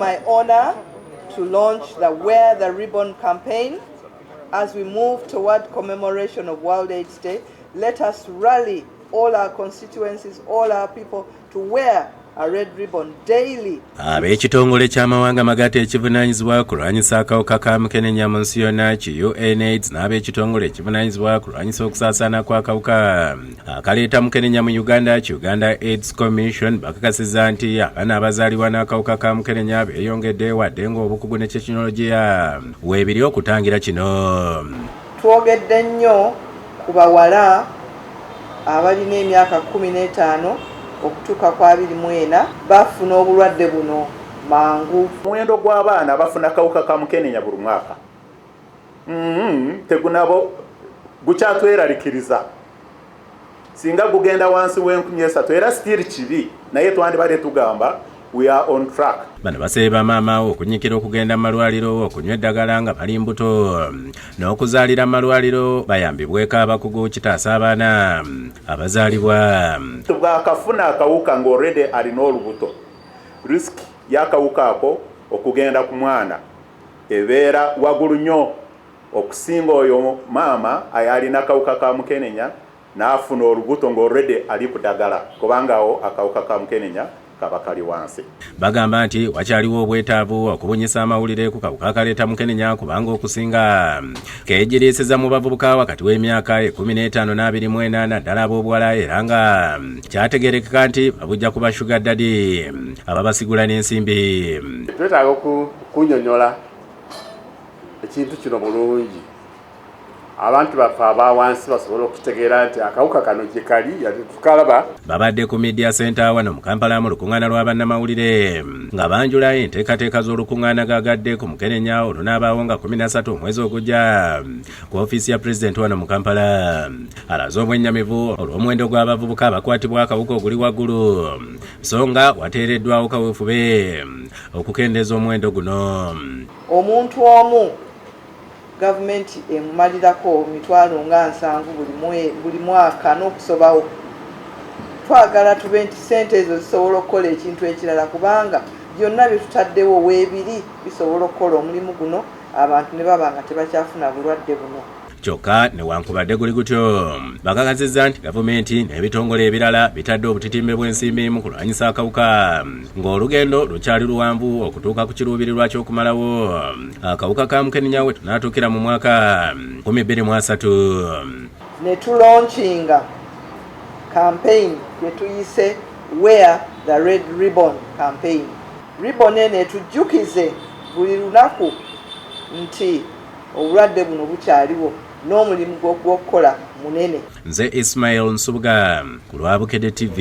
my honor to launch the Wear the Ribbon campaign. As we move toward commemoration of World AIDS Day, let us rally all our constituencies, all our people to wear a red ribbon daily. Ab'ekitongole ky'amawanga magatte ekivunaanyizibwa kulwanyisa akawuka ka mukenenya mu nsi yonna ki UNAIDS n'ab'ekitongole ekivunaanyizibwa kulwanyisa okusaasaana kw'akawuka akaleeta mukenenya mu Uganda Uganda Aids Commission bakakasizza nti abaana abazaalibwa n'akawuka ka mukenenya beeyongedde wadde ng'obukugu ne tekinologiya weebiri okutangira kino. Twogedde nnyo ku bawala abalina emyaka 15 okutuuka kwa 24 bafuna obulwadde buno mangu. Omuwendo gw'abaana bafuna akawuka ka mukenenya buli mwaka tegunabo gukyatweralikiriza singa gugenda wansi w'enkumi 3 era still kibi naye twandibadde tugamba we are on track. Bano basaba maama okunyikira okugenda mu malwaliro okunywa eddagala nga bali mbuto n'okuzaalira mu malwaliro bayambibweko abakugu kitaasa abaana abazaalibwa. Tubwakafuna akawuka ng'already alina olubuto risk y'akawuka ako okugenda ku mwana ebeera waggulu nnyo okusinga oyo maama ayalina akawuka ka mukenenya n'afuna olubuto ng'already ali ku ddagala kubanga awo akawuka ka mukenenya kabakali wansi. Bagamba nti wakyaliwo obwetaavu okubunyisa amawulire ku kawuka akaleeta mukenenya kubanga okusinga keeyongedde mu bavubuka wakati w'emyaka 15 n'28 ddala ab'obuwala era nga kyategeerekeka nti babujja kuba sugar daddy ababasigula n'ensimbi. Twetaaga okunyonyola ekintu kino bulungi abantu baffe abawansi basobola okutegeera nti akawuka kano gye kali tukalaba. Babadde ku media center wano mu Kampala mu lukuŋŋaana lwa bannamawulire nga banjula enteekateeka z'olukuŋŋaana gaggadde ku mukenenya olunaabeerawo nga 13 omwezi ogujja ku ofiisi ya pulezidenti wano mu Kampala alaze obwennyamivu olw'omuwendo gw'abavubuka abakwatibwako akawuka oguli waggulu so nga wateereddwawo kaweefube okukendeeza omuwendo guno. Omuntu omu gavumenti emumalirako mitwalo nga 7 buli mwaka n'okusobawo. Twagala tube nti ssente ezo zisobola okukola ekintu ekirala kubanga byonna bye tutaddewo weebiri bisobola okukola omulimu guno abantu ne baba nga tebakyafuna bulwadde buno. Kyokka newankubadde guli gutyo bakakasizza nti gavumenti n'ebitongole ebirala bitadde obutitimbe bw'ensimbi mu kulwanyisa akawuka ng'olugendo lukyali luwanvu okutuuka ku kiruubirirwa ky'okumalawo akawuka ka mukenenya we tunaatuukira mu mwaka 2023. Ne tulaunchinga campaign gye tuyise Wear the Red Ribbon campaign. Ribbon eno etujjukize buli lunaku nti obulwadde buno bukyaliwo n'omulimu gw'okukola munene. Nze Ismail Nsubuga ku lwa Bukedde TV.